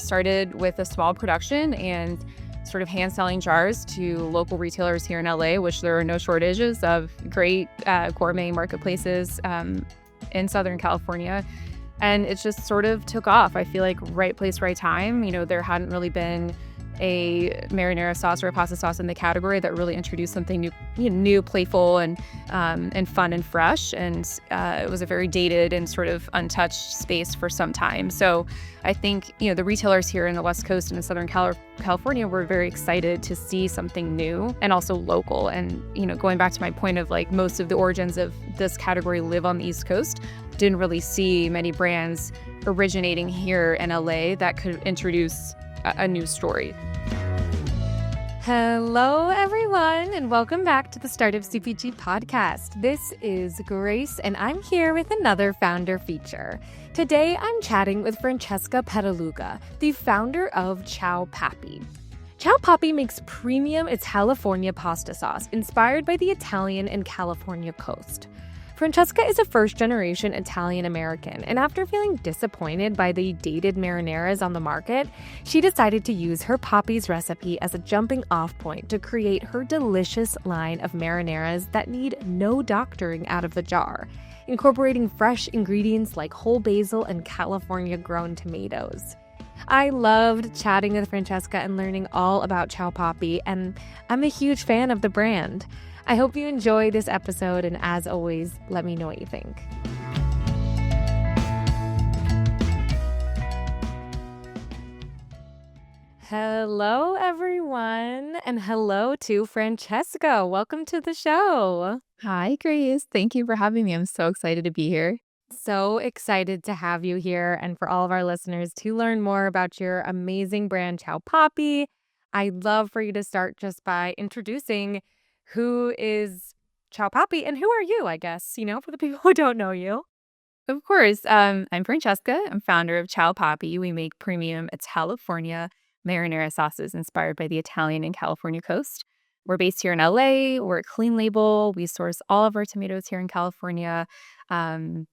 started with a small production and sort of hand selling jars to local retailers here in LA, which there are no shortages of great gourmet marketplaces in Southern California. And it just sort of took off. I feel like right place, right time. There hadn't really been a marinara sauce or a pasta sauce in the category that really introduced something new, playful, and fun and fresh. And it was a very dated and sort of untouched space for some time. So I think the retailers here in the West Coast and in Southern California were very excited to see something new and also local. And going back to my point of like most of the origins of this category live on the East Coast, didn't really see many brands originating here in LA that could introduce a new story. Hello, everyone, and welcome back to the Startup CPG podcast. This is Grace, and I'm here with another founder feature. Today, I'm chatting with Francesca Petaluga, the founder of Ciao, Pappy. Ciao Pappy makes premium California pasta sauce inspired by the Italian and California coast. Francesca is a first-generation Italian-American, and after feeling disappointed by the dated marinaras on the market, she decided to use her Pappy's recipe as a jumping-off point to create her delicious line of marinaras that need no doctoring out of the jar, incorporating fresh ingredients like whole basil and California-grown tomatoes. I loved chatting with Francesca and learning all about Ciao Pappy, and I'm a huge fan of the brand. I hope you enjoy this episode, and as always, let me know what you think. Hello, everyone, and hello to Francesca. Welcome to the show. Hi, Grace. Thank you for having me. I'm so excited to be here. So excited to have you here and for all of our listeners to learn more about your amazing brand, Ciao Pappy. I'd love for you to start just by introducing who is Ciao Pappy and who are you, I guess, for the people who don't know you. Of course. I'm Francesca. I'm founder of Ciao Pappy. We make premium California marinara sauces inspired by the Italian and California coast. We're based here in LA. We're a clean label. We source all of our tomatoes here in California. And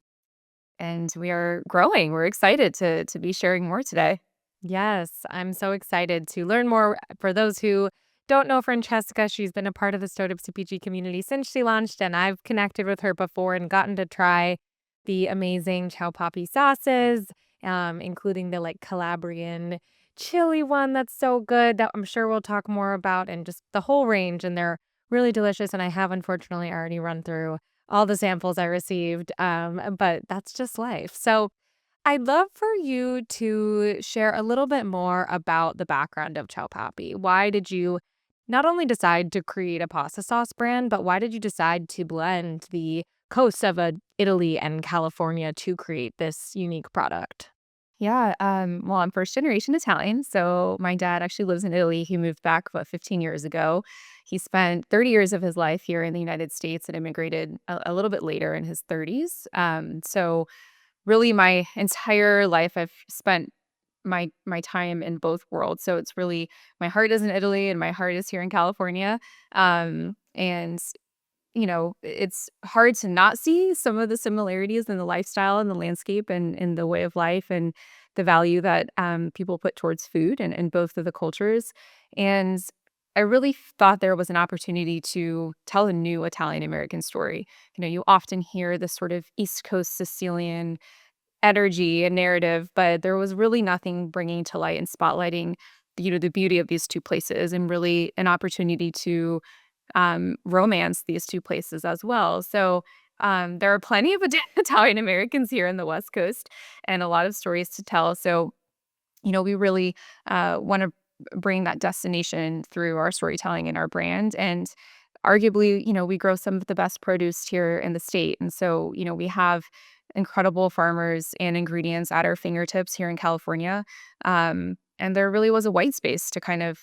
we are growing. We're excited to be sharing more today. Yes, I'm so excited to learn more. For those who don't know Francesca, she's been a part of the Startup CPG community since she launched, and I've connected with her before and gotten to try the amazing Ciao Pappy sauces, including the Calabrian chili one that's so good that I'm sure we'll talk more about, and just the whole range, and they're really delicious. And I have unfortunately already run through all the samples I received, but that's just life. So I'd love for you to share a little bit more about the background of Ciao Pappy. Why did you not only decide to create a pasta sauce brand, but why did you decide to blend the coasts of Italy and California to create this unique product? Yeah. Well, I'm first generation Italian. So my dad actually lives in Italy. He moved back about 15 years ago. He spent 30 years of his life here in the United States and immigrated a little bit later in his 30s. So really my entire life, I've spent my time in both worlds. So it's really my heart is in Italy and my heart is here in California. And it's hard to not see some of the similarities in the lifestyle and the landscape and in the way of life and the value that people put towards food and in both of the cultures. And I really thought there was an opportunity to tell a new Italian American story. You often hear this sort of East Coast Sicilian energy and narrative, but there was really nothing bringing to light and spotlighting the beauty of these two places, and really an opportunity to romance these two places as well. So there are plenty of Italian Americans here in the West Coast and a lot of stories to tell. So we really want to bring that destination through our storytelling and our brand. And arguably, we grow some of the best produce here in the state. And so, we have incredible farmers and ingredients at our fingertips here in California. And there really was a white space to kind of,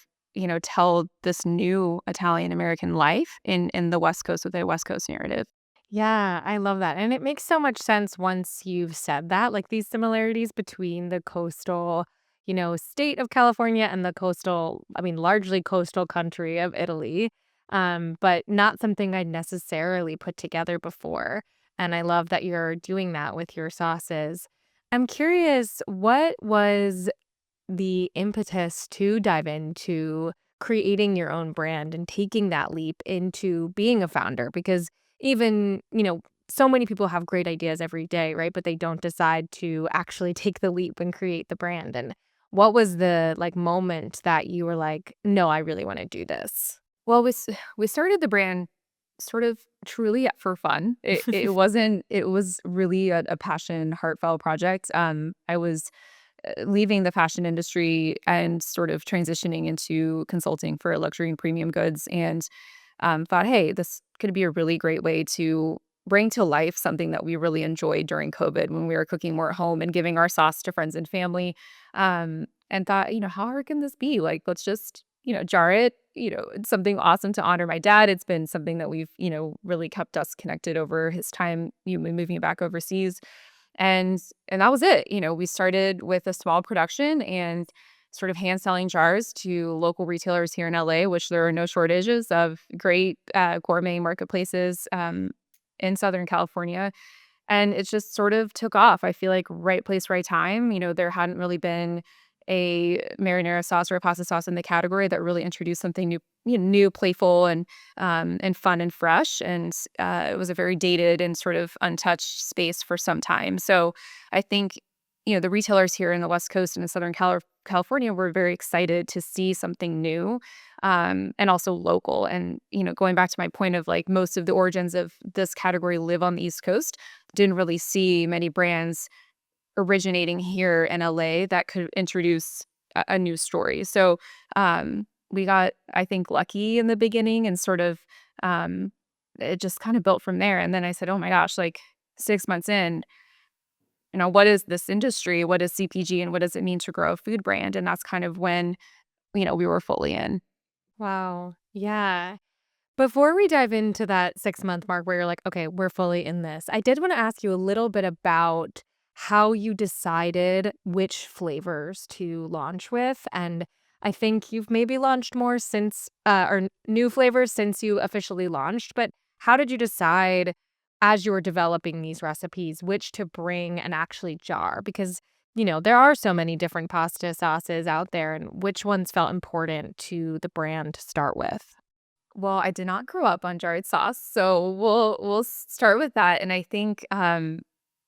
tell this new Italian American life in the West Coast with a West Coast narrative. Yeah, I love that. And it makes so much sense once you've said that, like these similarities between the coastal, state of California and the coastal, largely coastal country of Italy, but not something I'd necessarily put together before. And I love that you're doing that with your sauces. I'm curious, what was the impetus to dive into creating your own brand and taking that leap into being a founder? Because even, so many people have great ideas every day, right? But they don't decide to actually take the leap and create the brand. And what was the like moment that you were like, no, I really want to do this? Well, we started the brand sort of truly for fun. It wasn't it was really a passion, heartfelt project. I was leaving the fashion industry and sort of transitioning into consulting for luxury and premium goods, and thought, hey, this could be a really great way to bring to life something that we really enjoyed during COVID when we were cooking more at home and giving our sauce to friends and family. And thought, how hard can this be? Like, let's just, jar it. It's something awesome to honor my dad. It's been something that we've, really kept us connected over his time, moving back overseas. And that was it. We started with a small production and sort of hand selling jars to local retailers here in LA, which there are no shortages of great gourmet marketplaces in Southern California. And it just sort of took off. I feel like right place, right time. There hadn't really been a marinara sauce or a pasta sauce in the category that really introduced something new, new, playful, and fun and fresh. And it was a very dated and sort of untouched space for some time. So I think the retailers here in the West Coast and in Southern California were very excited to see something new, and also local. And going back to my point of like most of the origins of this category live on the East Coast, didn't really see many brands originating here in LA that could introduce a new story. So, we got, I think, lucky in the beginning and sort of, um, it just kind of built from there. And then I said, oh my gosh, like 6 months in, what is this industry? What is CPG and what does it mean to grow a food brand? And that's kind of when, we were fully in. Wow. Yeah. Before we dive into that 6-month mark where you're like, okay, we're fully in this, I did want to ask you a little bit about how you decided which flavors to launch with. And I think you've maybe launched more since, new flavors since you officially launched. But how did you decide as you were developing these recipes, which to bring and actually jar? Because, there are so many different pasta sauces out there, and which ones felt important to the brand to start with? Well, I did not grow up on jarred sauce, so we'll start with that. And I think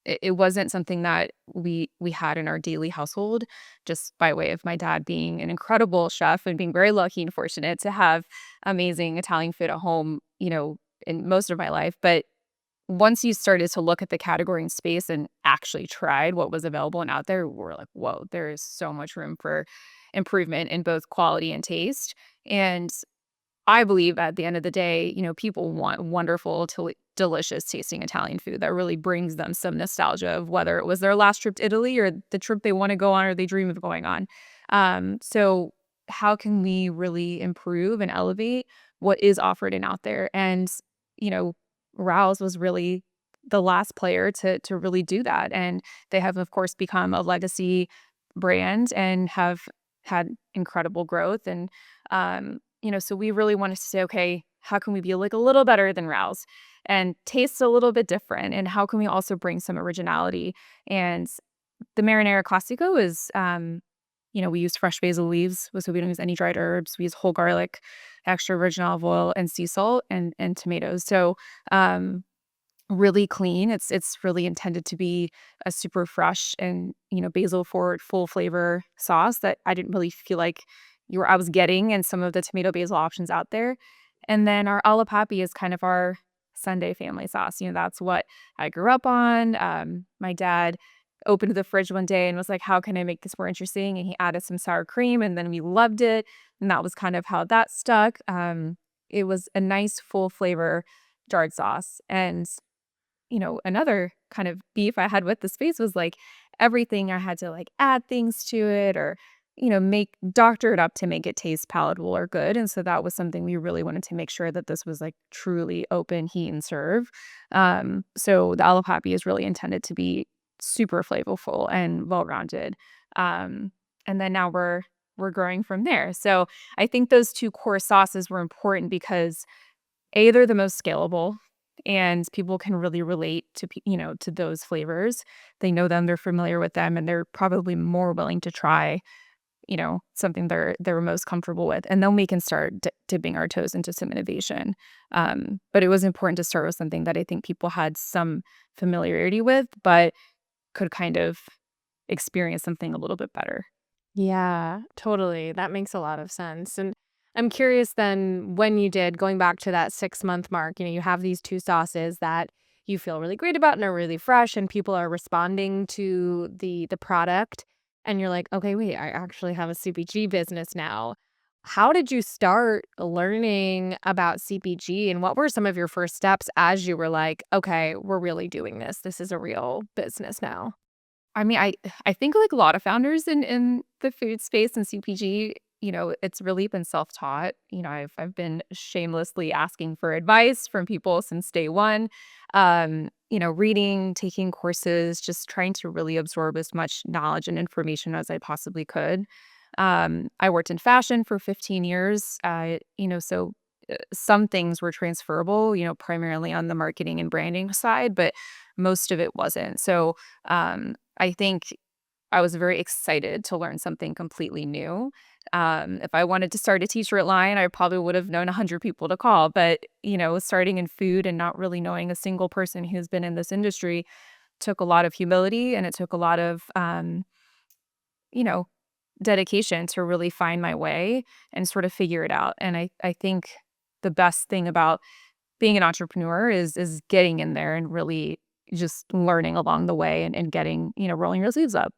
it wasn't something that we had in our daily household, just by way of my dad being an incredible chef and being very lucky and fortunate to have amazing Italian food at home, in most of my life. But once you started to look at the category and space and actually tried what was available and out there, we're like, whoa, there is so much room for improvement in both quality and taste. And I believe at the end of the day, people want wonderful, delicious tasting Italian food that really brings them some nostalgia of whether it was their last trip to Italy or the trip they want to go on or they dream of going on. So how can we really improve and elevate what is offered and out there? And, you know, Rouse was really the last player to really do that. And they have, of course, become a legacy brand and have had incredible growth. And so we really wanted to say, okay, how can we be like a little better than Rouse and taste a little bit different? And how can we also bring some originality? And the marinara classico is, we use fresh basil leaves, so we don't use any dried herbs. We use whole garlic, extra virgin olive oil, and sea salt and tomatoes. So um, really clean. It's really intended to be a super fresh and, basil forward full flavor sauce that I didn't really feel like I was getting in some of the tomato basil options out there. And then our alla pappy is kind of our Sunday family sauce. That's what I grew up on. My dad opened the fridge one day and was like, "How can I make this more interesting?" And he added some sour cream, and then we loved it. And that was kind of how that stuck. It was a nice full flavor jarred sauce. And another kind of beef I had with the space was like everything I had to like add things to it or, make doctor it up to make it taste palatable or good. And so that was something we really wanted to make sure that this was like truly open, heat and serve. So the alla papi is really intended to be super flavorful and well-rounded. Um, and then now we're growing from there. So I think those two core sauces were important because they're the most scalable and people can really relate to to those flavors. They know them, they're familiar with them, and they're probably more willing to try, something they're most comfortable with, and then we can start dipping our toes into some innovation. But it was important to start with something that I think people had some familiarity with, but could kind of experience something a little bit better. Yeah, totally. That makes a lot of sense. And I'm curious then when you did, going back to that 6-month mark, you have these two sauces that you feel really great about and are really fresh and people are responding to the product and you're like, "Okay, wait, I actually have a CPG business now." How did you start learning about CPG and what were some of your first steps as you were like, "Okay, we're really doing this. This is a real business now." I mean, I think like a lot of founders in the food space and CPG, it's really been self-taught. I've been shamelessly asking for advice from people since day one. Reading, taking courses, just trying to really absorb as much knowledge and information as I possibly could. I worked in fashion for 15 years. So some things were transferable, primarily on the marketing and branding side, but most of it wasn't. So I think I was very excited to learn something completely new. If I wanted to start a t-shirt line, I probably would have known 100 people to call. But, starting in food and not really knowing a single person who's been in this industry took a lot of humility and it took a lot of, you know, dedication to really find my way and sort of figure it out. And I think the best thing about being an entrepreneur is getting in there and really just learning along the way and getting, rolling your sleeves up.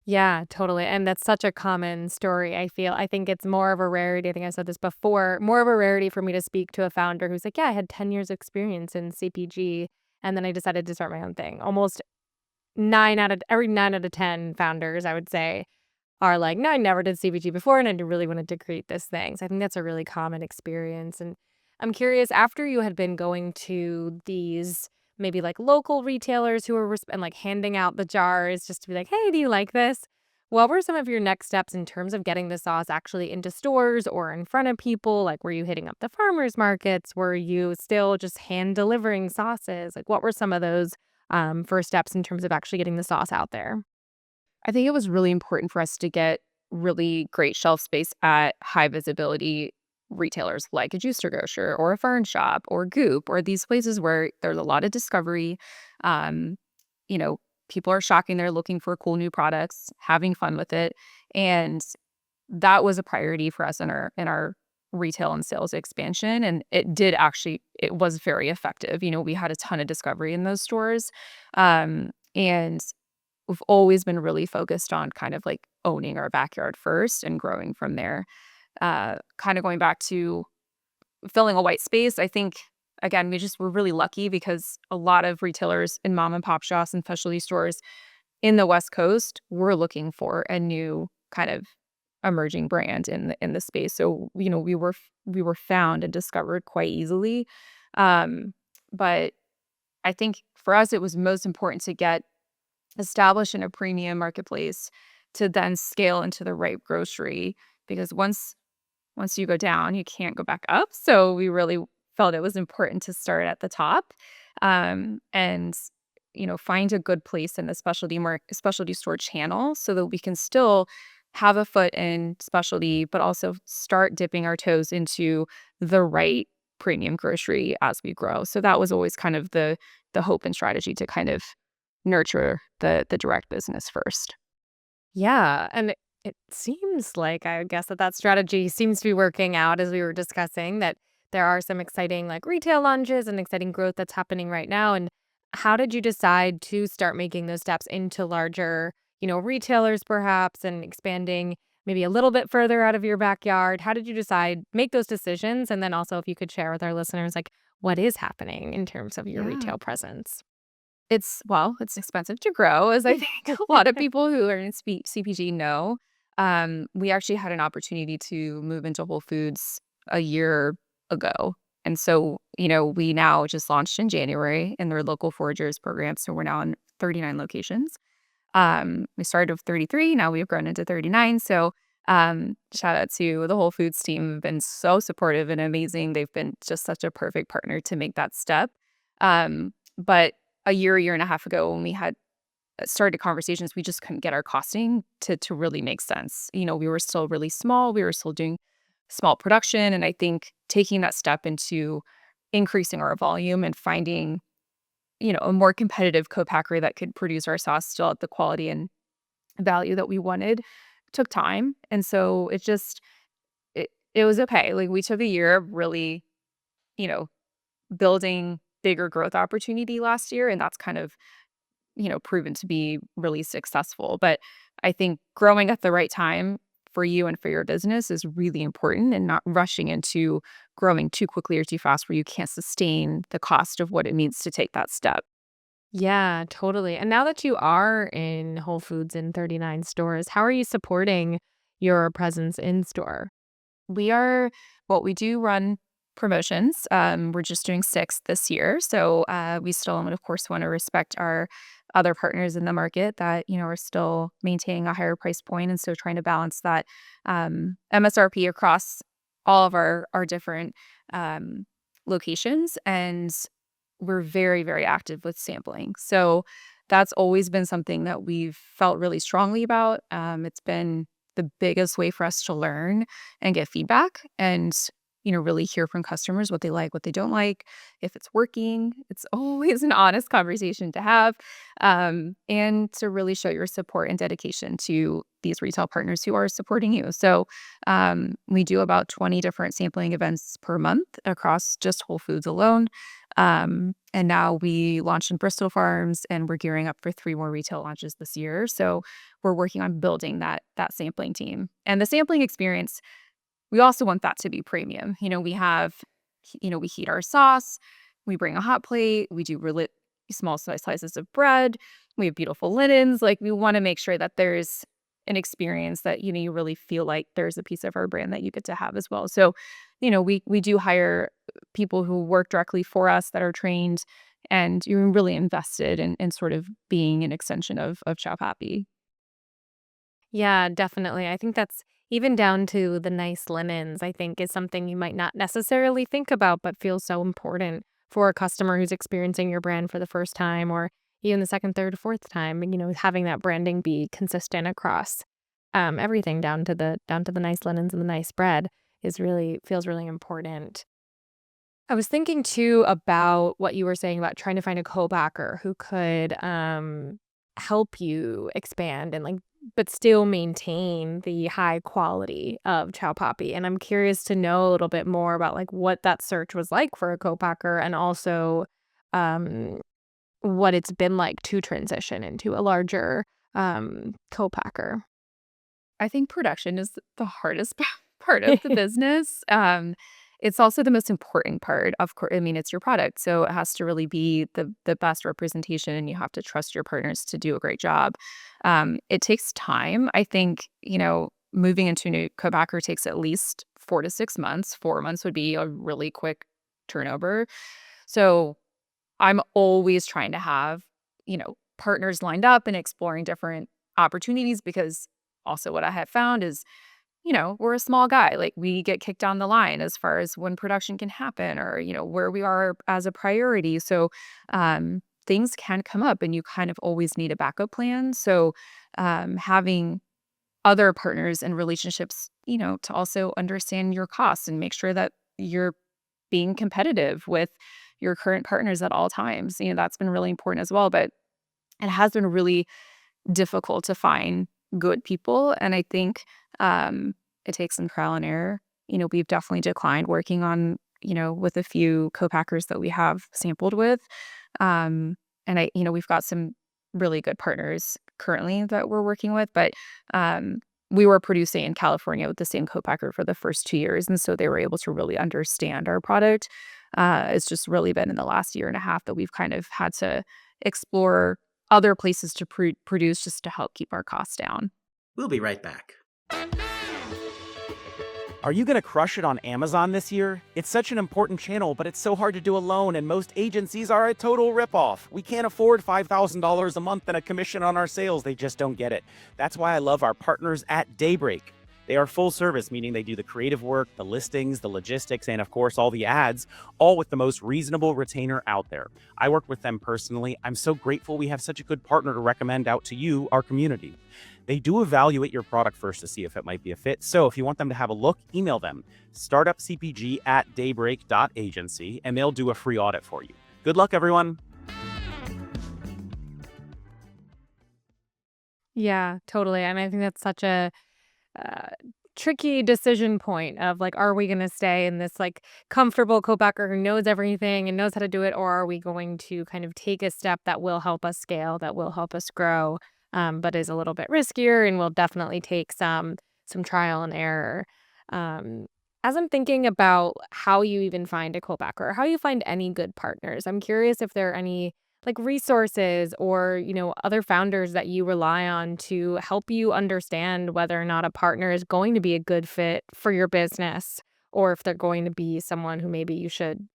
Yeah, totally. And that's such a common story, I feel. I think it's more of a rarity. I think I said this before, more of a rarity for me to speak to a founder who's like, yeah, I had 10 years experience in CPG and then I decided to start my own thing. Almost 9 out of 10 founders, I would say, are like, "No, I never did CPG before, and I really wanted to create this thing." So I think that's a really common experience, and I'm curious, after you had been going to these maybe, like, local retailers who were and, like, handing out the jars just to be like, "Hey, do you like this?" What were some of your next steps in terms of getting the sauce actually into stores or in front of people? Like, were you hitting up the farmers markets? Were you still just hand delivering sauces? Like, what were some of those, first steps in terms of actually getting the sauce out there? I think it was really important for us to get really great shelf space at high visibility retailers like a juicer grocer or a fern shop or Goop or these places where there's a lot of discovery. Um, you know, People are shocking, they're looking for cool new products, having fun with it. And that was a priority for us in our retail and sales expansion. And it was very effective. We had a ton of discovery in those stores. And we've always been really focused on kind of like owning our backyard first and growing from there. Kind of going back to filling a white space, I think again, we just were really lucky because a lot of retailers in mom and pop shops and specialty stores in the West Coast were looking for a new kind of emerging brand in the space. So, we were found and discovered quite easily. Um, but I think for us it was most important to get established in a premium marketplace to then scale into the right grocery because once you go down, you can't go back up. So we really felt it was important to start at the top, and find a good place in the specialty store channel so that we can still have a foot in specialty, but also start dipping our toes into the right premium grocery as we grow. So that was always kind of the hope and strategy to kind of nurture the direct business first. Yeah, and it seems like I guess that strategy seems to be working out as we were discussing that there are some exciting like retail launches and exciting growth that's happening right now. And how did you decide to start making those steps into larger, retailers perhaps and expanding maybe a little bit further out of your backyard? How did you decide make those decisions? And then also if you could share with our listeners like what is happening in terms of your Yeah. retail presence? It's expensive to grow, as I think a lot of people who are in CPG know. We actually had an opportunity to move into Whole Foods a year ago. And so, we now just launched in January in their local foragers program. So we're now in 39 locations. We started with 33, now we've grown into 39. So shout out to the Whole Foods team. Have been so supportive and amazing. They've been just such a perfect partner to make that step. But a year and a half ago when we had started conversations, we just couldn't get our costing to really make sense. We were still really small. We were still doing small production. And I think taking that step into increasing our volume and finding, a more competitive co-packer that could produce our sauce still at the quality and value that we wanted took time. And so it was okay. Like we took a year of really, you know, building bigger growth opportunity last year. And that's kind of, proven to be really successful. But I think growing at the right time for you and for your business is really important, and not rushing into growing too quickly or too fast where you can't sustain the cost of what it means to take that step. Yeah, totally. And now that you are in Whole Foods in 39 stores, how are you supporting your presence in store? We are well, we do run promotions. We're just doing 6 this year. So we still, of course, want to respect our other partners in the market that, are still maintaining a higher price point. And so trying to balance that MSRP across all of our different locations. And we're very, very active with sampling. So that's always been something that we've felt really strongly about. It's been the biggest way for us to learn and get feedback and, really hear from customers what they like, what they don't like, if it's working. It's always an honest conversation to have, and to really show your support and dedication to these retail partners who are supporting you. So we do about 20 different sampling events per month across just Whole Foods alone. And now we launched in Bristol Farms, and we're gearing up for 3 more retail launches this year. So we're working on building that sampling team. And the sampling experience, we also want that to be premium. We heat our sauce, we bring a hot plate, we do really small slices of bread, we have beautiful linens. Like, we want to make sure that there's an experience that, you really feel like there's a piece of our brand that you get to have as well. So, we do hire people who work directly for us that are trained, and you're really invested in sort of being an extension of Ciao Pappy. Yeah, definitely. I think that's even down to the nice linens, I think is something you might not necessarily think about, but feels so important for a customer who's experiencing your brand for the first time or even the second, third, fourth time. Having that branding be consistent across everything down to the nice linens and the nice bread is really feels really important. I was thinking too about what you were saying about trying to find a co-backer who could help you expand and but still maintain the high quality of Chow Poppy. And I'm curious to know a little bit more about what that search was like for a co-packer, and also um what it's been like to transition into a larger co-packer. I think production is the hardest part of the business. It's also the most important part. Of course, I mean, it's your product, so it has to really be the best representation, and you have to trust your partners to do a great job. It takes time. I think, moving into a new co-packer takes at least 4 to 6 months. 4 months would be a really quick turnover. So I'm always trying to have, partners lined up and exploring different opportunities, because also what I have found is, we're a small guy. Like, we get kicked down the line as far as when production can happen, or, where we are as a priority. So things can come up, and you kind of always need a backup plan. So having other partners and relationships, to also understand your costs and make sure that you're being competitive with your current partners at all times. That's been really important as well. But it has been really difficult to find good people. And I think it takes some trial and error. We've definitely declined working on, with a few co-packers that we have sampled with. And we've got some really good partners currently that we're working with. But we were producing in California with the same co-packer for the first 2 years. And so they were able to really understand our product. It's just really been in the last year and a half that we've kind of had to explore other places to produce, just to help keep our costs down. We'll be right back. Are you going to crush it on Amazon this year? It's such an important channel, but it's so hard to do alone, and most agencies are a total ripoff. We can't afford $5,000 a month and a commission on our sales. They just don't get it. That's why I love our partners at Daybreak. They are full service, meaning they do the creative work, the listings, the logistics, and of course, all the ads, all with the most reasonable retainer out there. I work with them personally. I'm so grateful we have such a good partner to recommend out to you, our community. They do evaluate your product first to see if it might be a fit. So if you want them to have a look, email them startupcpg@daybreak.agency and they'll do a free audit for you. Good luck, everyone. Yeah, totally. And I think that's such a uh, tricky decision point of like, are we going to stay in this like comfortable co-backer who knows everything and knows how to do it, or are we going to kind of take a step that will help us scale, that will help us grow, but is a little bit riskier and will definitely take some trial and error. Um, as I'm thinking about how you even find a co-backer, or how you find any good partners, I'm curious if there are any like resources or other founders that you rely on to help you understand whether or not a partner is going to be a good fit for your business, or if they're going to be someone who maybe you should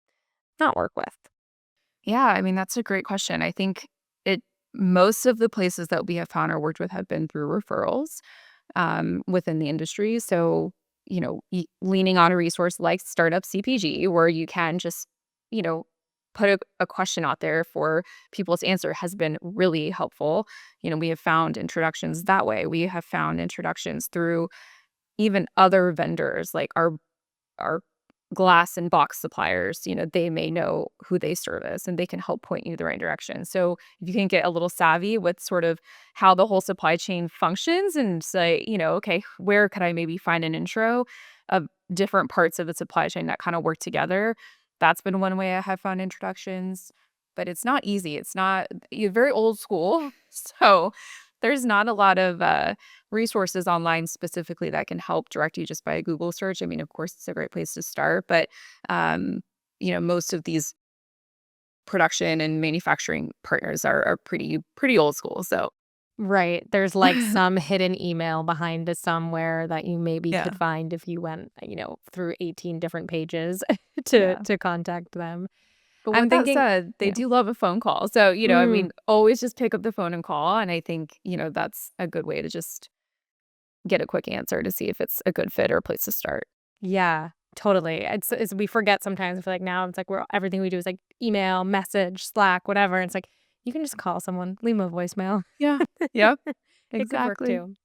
not work with. Yeah, I mean, that's a great question. I think it most of the places that we have found or worked with have been through referrals within the industry. So, leaning on a resource like Startup CPG, where you can just, you know, put a question out there for people to answer has been really helpful. We have found introductions that way. We have found introductions through even other vendors, like our glass and box suppliers. They may know who they service and they can help point you the right direction. So if you can get a little savvy with sort of how the whole supply chain functions and say, okay, where could I maybe find an intro of different parts of the supply chain that kind of work together? That's been one way I have found introductions, but it's not easy. It's not, you're very old school. So there's not a lot of resources online specifically that can help direct you just by a Google search. I mean, of course, it's a great place to start, but um, most of these production and manufacturing partners are pretty old school. So Right. There's like some hidden email behind to somewhere that you maybe yeah, could find if you went, through 18 different pages yeah. to contact them. But I'm with that thinking, said, they yeah. do love a phone call. So, I Mm, mean, always just pick up the phone and call. And I think, that's a good way to just get a quick answer to see if it's a good fit or a place to start. yeah, totally. It's we forget sometimes. I feel like now it's like we're everything we do is like email, message, Slack, whatever. It's like you can just call someone, leave 'em a voicemail. Yeah. Yep. It could work Exactly. too.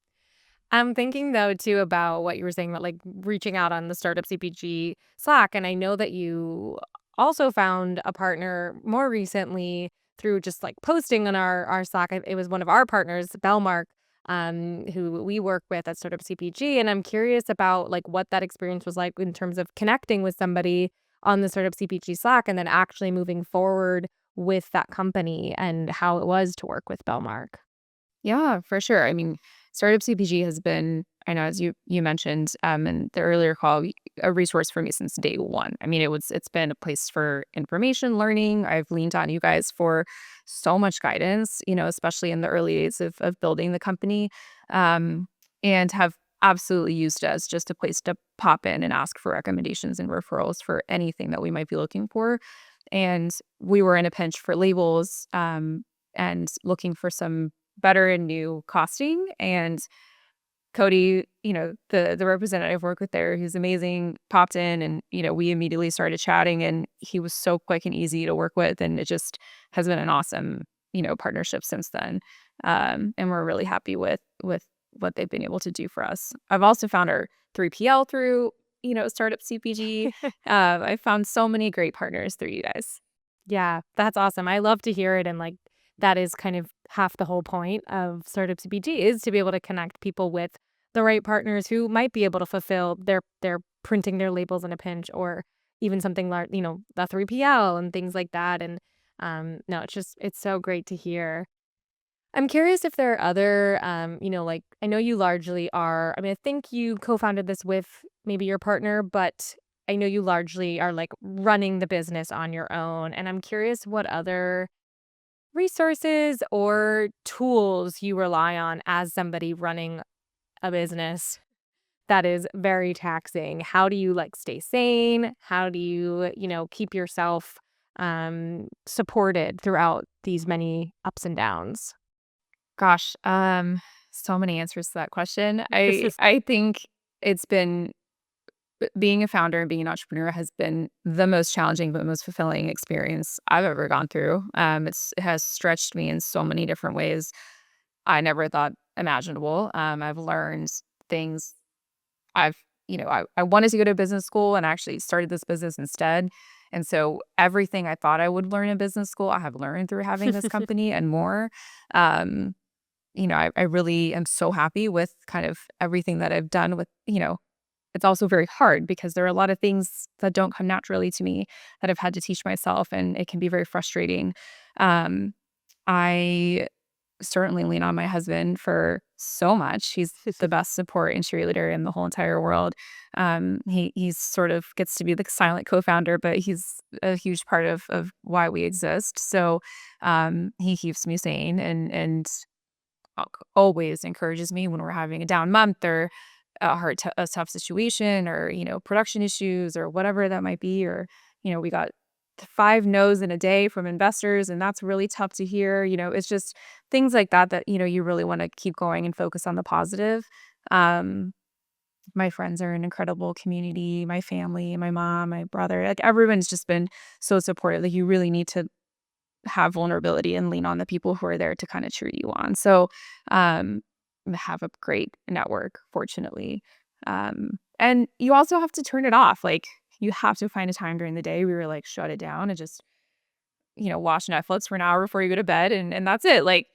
I'm thinking though too about what you were saying about like reaching out on the Startup CPG Slack, and I know that you also found a partner more recently through just like posting on our Slack. It was one of our partners, Bellmark, who we work with at Startup CPG, and I'm curious about like what that experience was like in terms of connecting with somebody on the Startup CPG Slack, and then actually moving forward with that company and how it was to work with Bellmark. Yeah, for sure. I mean, Startup CPG has been, I know as you mentioned in the earlier call, a resource for me since day one. I mean, it's been a place for information, learning. I've leaned on you guys for so much guidance, especially in the early days of building the company, and have absolutely used it as just a place to pop in and ask for recommendations and referrals for anything that we might be looking for. And we were in a pinch for labels, and looking for some better and new costing. And Cody, the representative I work with there, he's amazing, popped in and, we immediately started chatting and he was so quick and easy to work with. And it just has been an awesome, partnership since then. And we're really happy with what they've been able to do for us. I've also found our 3PL through, Startup CPG. I found so many great partners through you guys. Yeah, that's awesome. I love to hear it, and, like, that is kind of half the whole point of Startup CPG is to be able to connect people with the right partners who might be able to fulfill their printing their labels in a pinch, or even something like, the 3PL and things like that, and, no, it's so great to hear. I'm curious if there are other, like, I know you largely are, I mean, I think you co-founded this with maybe your partner, but I know you largely are like running the business on your own. And I'm curious what other resources or tools you rely on as somebody running a business that is very taxing. How do you like stay sane? How do you, keep yourself supported throughout these many ups and downs? Gosh, so many answers to that question. I think it's been being a founder and being an entrepreneur has been the most challenging but most fulfilling experience I've ever gone through. It has stretched me in so many different ways I never thought imaginable. I've learned things I've I wanted to go to business school and I actually started this business instead. And so everything I thought I would learn in business school, I have learned through having this company and more. Um, I really am so happy with kind of everything that I've done with, it's also very hard because there are a lot of things that don't come naturally to me that I've had to teach myself, and it can be very frustrating. Um, I certainly lean on my husband for so much. He's the best support and cheerleader in the whole entire world. He's sort of gets to be the silent co-founder, but he's a huge part of why we exist. So he keeps me sane and always encourages me when we're having a down month or a tough situation or, production issues or whatever that might be. Or, we got 5 no's in a day from investors, and that's really tough to hear. It's just things like that, you really want to keep going and focus on the positive. Um, my friends are an incredible community, my family, my mom, my brother, like everyone's just been so supportive. Like you really need to have vulnerability and lean on the people who are there to kind of cheer you on. So, have a great network, fortunately. And you also have to turn it off. Like you have to find a time during the day where you're like, shut it down and just, watch Netflix for an hour before you go to bed. And that's it. Like,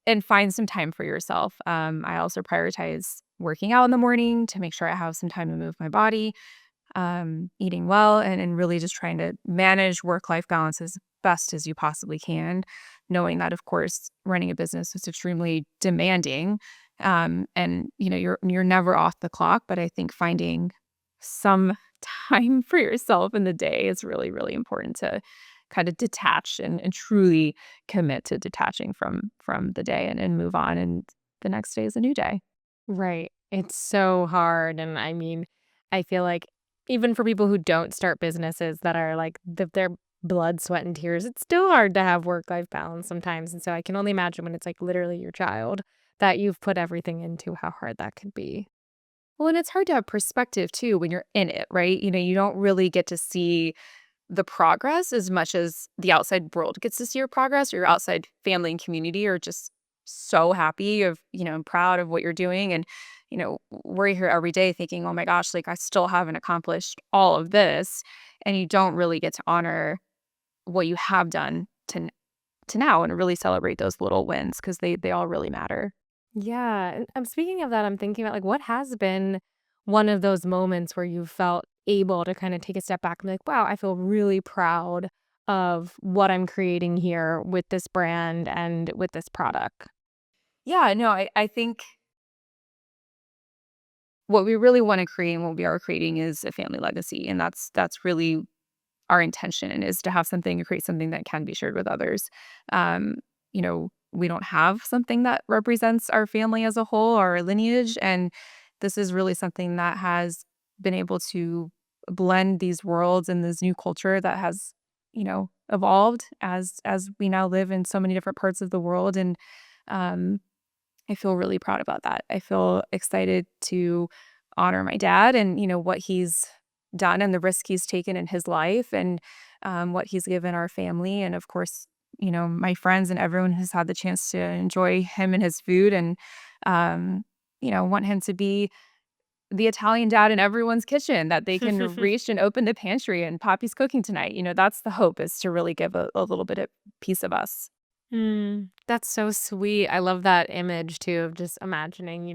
and find some time for yourself. I also prioritize working out in the morning to make sure I have some time to move my body, eating well, and really just trying to manage work-life balance as best as you possibly can, knowing that, of course, running a business is extremely demanding. And you're never off the clock, but I think finding some time for yourself in the day is really, really important to kind of detach and truly commit to detaching from the day and move on. And the next day is a new day. Right. It's so hard. And I mean, I feel like even for people who don't start businesses that are like their blood, sweat, and tears, it's still hard to have work life balance sometimes. And so I can only imagine when it's like literally your child that you've put everything into, how hard that could be. Well, and it's hard to have perspective too when you're in it, right? You don't really get to see the progress as much as the outside world gets to see your progress, or your outside family and community are just so happy and proud of what you're doing. And, we're here every day thinking, oh my gosh, like I still haven't accomplished all of this. And you don't really get to honor what you have done to now and really celebrate those little wins because they all really matter. Yeah, and I'm speaking of that, I'm thinking about like what has been one of those moments where you felt able to kind of take a step back and be like, wow, I feel really proud of what I'm creating here with this brand and with this product. Yeah, no, I think what we really want to create and what we are creating is a family legacy. And that's really our intention, is to have something, to create something that can be shared with others. We don't have something that represents our family as a whole, our lineage, and this is really something that has been able to blend these worlds and this new culture that has, evolved as we now live in so many different parts of the world. And um, I feel really proud about that. I feel excited to honor my dad and, what he's done and the risk he's taken in his life and what he's given our family. And of course, my friends and everyone who's had the chance to enjoy him and his food and, want him to be the Italian dad in everyone's kitchen that they can reach and open the pantry and Poppy's cooking tonight. That's the hope, is to really give a little bit of piece of us. That's so sweet. I love that image too of just imagining,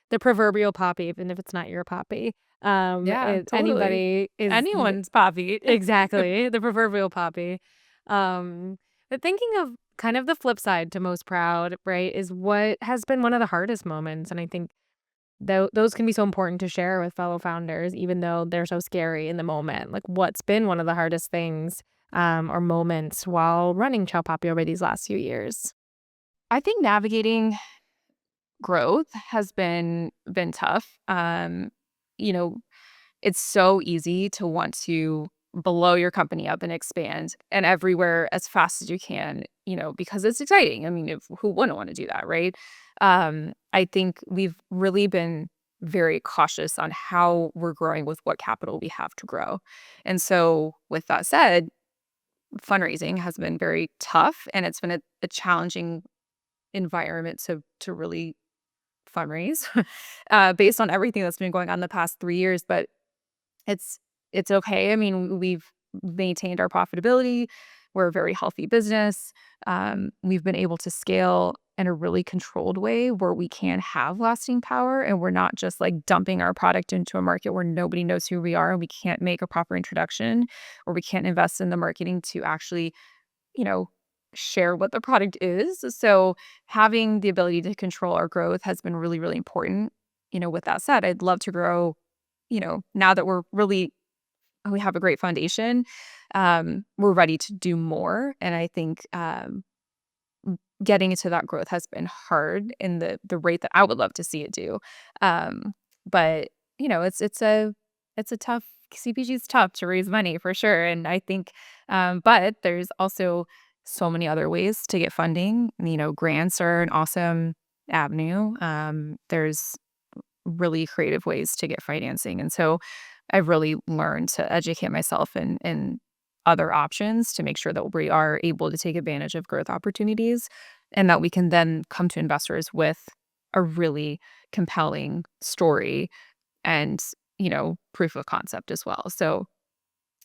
the proverbial poppy, even if it's not your poppy. Yeah, totally. Anybody is Anyone's Poppy. exactly the proverbial poppy. But thinking of kind of the flip side to most proud, right, is what has been one of the hardest moments. And I think those can be so important to share with fellow founders, even though they're so scary in the moment. Like, what's been one of the hardest things or moments while running Ciao Pappy over these last few years? I think navigating growth has been tough. You know, it's so easy to want to blow your company up and expand and everywhere as fast as you can, because it's exciting. I mean, who wouldn't want to do that, right? I think we've really been very cautious on how we're growing with what capital we have to grow. And so with that said, fundraising has been very tough, and it's been a challenging environment to really fundraise based on everything that's been going on the past 3 years. But it's it's okay. I mean, we've maintained our profitability. We're a very healthy business. We've been able to scale in a really controlled way where we can have lasting power, and we're not just like dumping our product into a market where nobody knows who we are and we can't make a proper introduction, or we can't invest in the marketing to actually, you know, share what the product is. So having the ability to control our growth has been really, really important. With that said, I'd love to grow, now that we have a great foundation, we're ready to do more. And I think getting into that growth has been hard in the rate that I would love to see it do. Um, but it's a tough CPG is tough to raise money for sure. And I think, but there's also so many other ways to get funding. Grants are an awesome avenue. There's really creative ways to get financing. And so I've really learned to educate myself in other options to make sure that we are able to take advantage of growth opportunities and that we can then come to investors with a really compelling story and, proof of concept as well. So,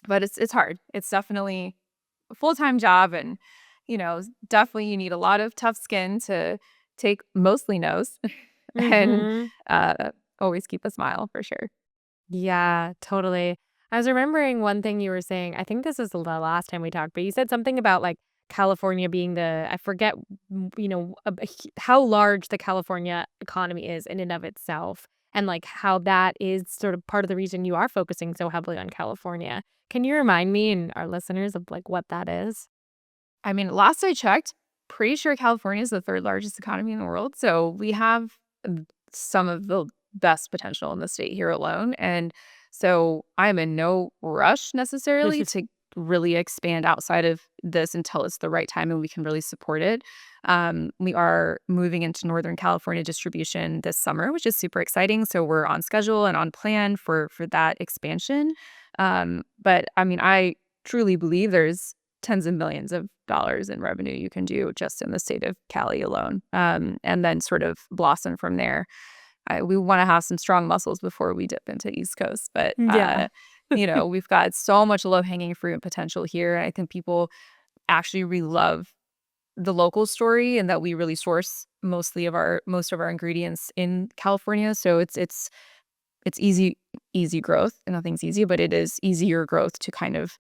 but it's hard. It's definitely a full-time job and, definitely you need a lot of tough skin to take mostly no's and Mm-hmm. uh, always keep a smile for sure. Yeah, totally. I was remembering one thing you were saying. I think this is the last time we talked, but you said something about like California being I forget, how large the California economy is in and of itself, and like how that is sort of part of the reason you are focusing so heavily on California. Can you remind me and our listeners of like what that is? I mean, last I checked, pretty sure California is the third largest economy in the world. So we have some of the best potential in the state here alone. And so I'm in no rush necessarily to really expand outside of this until it's the right time and we can really support it. We are moving into Northern California distribution this summer, which is super exciting. So we're on schedule and on plan for that expansion. But I mean, I truly believe there's tens of millions of dollars in revenue you can do just in the state of Cali alone, and then sort of blossom from there. We want to have some strong muscles before we dip into East Coast, but Yeah. we've got so much low hanging fruit and potential here. I think people actually really love the local story and that we really source most of our ingredients in California. So it's easy growth, and nothing's easy, but it is easier growth to kind of,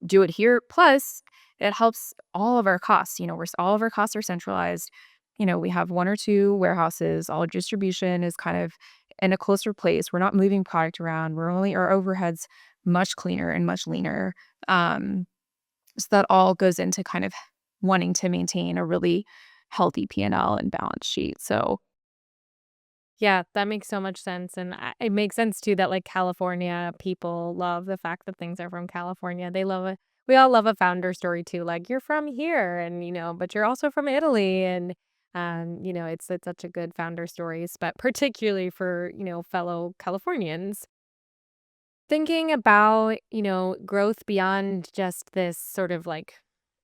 do it here. Plus, it helps all of our costs, all of our costs are centralized. We have 1 or 2 warehouses, all distribution is kind of in a closer place. We're not moving product around. Our overhead's much cleaner and much leaner. So that all goes into kind of wanting to maintain a really healthy P&L and L and balance sheet. So Yeah, that makes so much sense, and it makes sense too that like California people love the fact that things are from California. They love it. We all love a founder story too. Like you're from here, and but you're also from Italy, and it's such a good founder stories, but particularly for fellow Californians. Thinking about growth beyond just this sort of like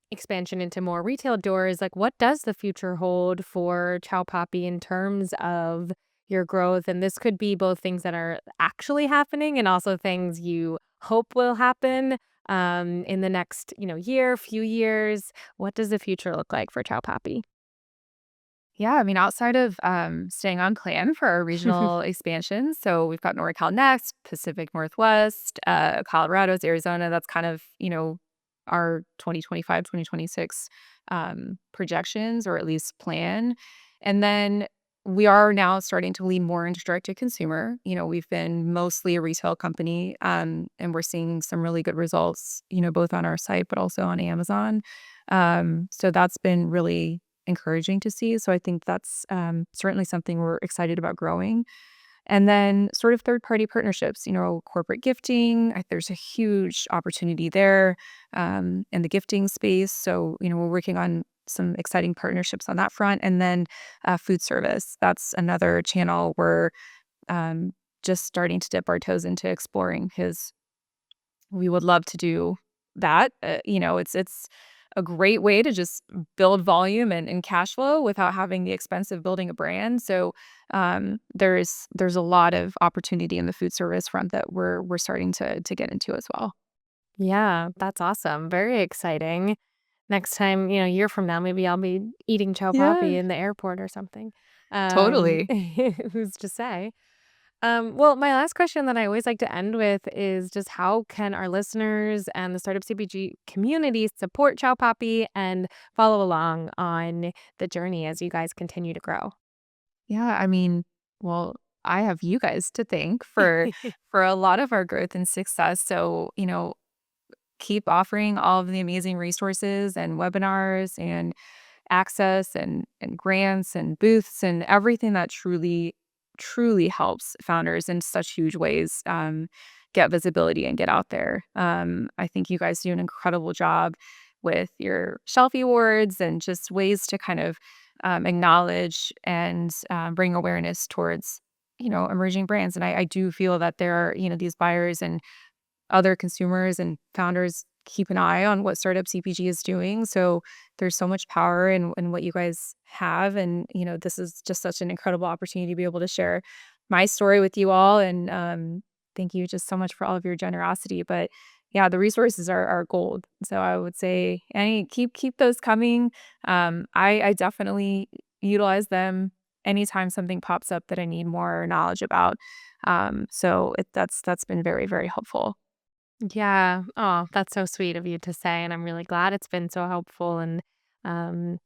expansion into more retail doors, like what does the future hold for Ciao Pappy in terms of your growth? And this could be both things that are actually happening and also things you hope will happen in the next, year, few years. What does the future look like for Ciao Pappy? yeah, I mean, outside of, staying on plan for our regional expansion, so we've got NorCal next, Pacific Northwest, Colorado's, Arizona, that's kind of, our 2025, 2026 projections or at least plan. And then we are now starting to lean more into direct to consumer. We've been mostly a retail company, and we're seeing some really good results, both on our site, but also on Amazon. So that's been really encouraging to see. So I think that's certainly something we're excited about growing. And then sort of third-party partnerships, corporate gifting, there's a huge opportunity there, in the gifting space. So, we're working on some exciting partnerships on that front. And then food service, that's another channel we're just starting to dip our toes into exploring his. We would love to do that. It's a great way to just build volume and cash flow without having the expense of building a brand. So there's a lot of opportunity in the food service front that we're starting to get into as well. Yeah, that's awesome. Very exciting. Next time, a year from now, maybe I'll be eating Ciao Pappy Yeah, in the airport or something. totally. Who's to say? Well, my last question that I always like to end with is just how can our listeners and the Startup CPG community support Ciao Pappy and follow along on the journey as you guys continue to grow? Yeah, I mean, well, I have you guys to thank for a lot of our growth and success. So, keep offering all of the amazing resources and webinars and access and grants and booths and everything that truly helps founders in such huge ways get visibility and get out there. I think you guys do an incredible job with your Shelfie Awards and just ways to kind of acknowledge and bring awareness towards emerging brands. And I do feel that there are these buyers and other consumers and founders keep an eye on what Startup CPG is doing. So there's so much power in what you guys have. And, this is just such an incredible opportunity to be able to share my story with you all. And thank you just so much for all of your generosity. But yeah, the resources are gold. So I would say keep those coming. I definitely utilize them anytime something pops up that I need more knowledge about. That's been very, very helpful. Yeah. Oh, that's so sweet of you to say, and I'm really glad it's been so helpful. And um,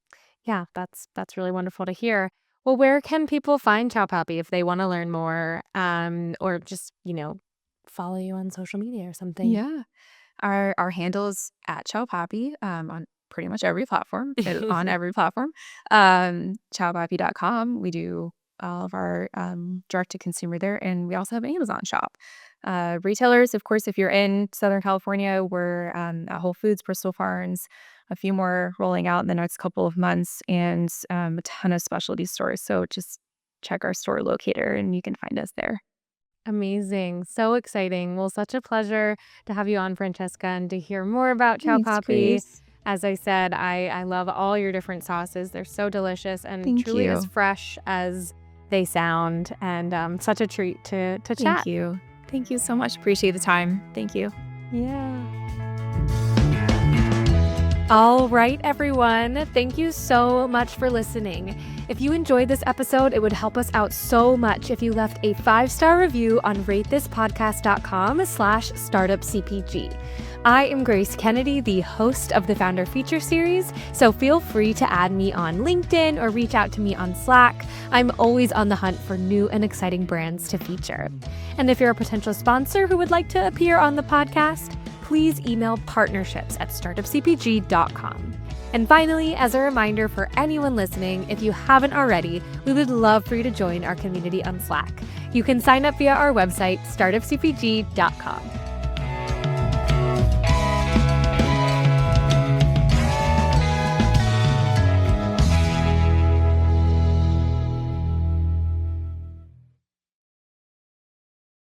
yeah, that's really wonderful to hear. Well, where can people find Ciao Pappy if they want to learn more, or just follow you on social media or something? Yeah. Our handle is at Ciao Pappy, on pretty much every platform, on every platform. Ciaopappy.com. We do all of our direct to consumer there, and we also have an Amazon shop. Retailers, of course, if you're in Southern California, we're at Whole Foods, Bristol Farms, a few more rolling out in the next couple of months, and a ton of specialty stores. So just check our store locator, and you can find us there. Amazing. So exciting. Well, such a pleasure to have you on, Francesca, and to hear more about Ciao Thanks, Pappy. Grace. As I said, I love all your different sauces. They're so delicious and Thank truly as you. fresh as they sound. And such a treat to Thank chat. you. Thank you so much. Appreciate the time. Thank you. Yeah. All right, everyone. Thank you so much for listening. If you enjoyed this episode, it would help us out so much if you left a 5-star review on ratethispodcast.com/startupcpg. I am Grace Kennedy, the host of the Founder Feature Series, so feel free to add me on LinkedIn or reach out to me on Slack. I'm always on the hunt for new and exciting brands to feature. And if you're a potential sponsor who would like to appear on the podcast, please email partnerships@startupcpg.com. And finally, as a reminder for anyone listening, if you haven't already, we would love for you to join our community on Slack. You can sign up via our website, startupcpg.com.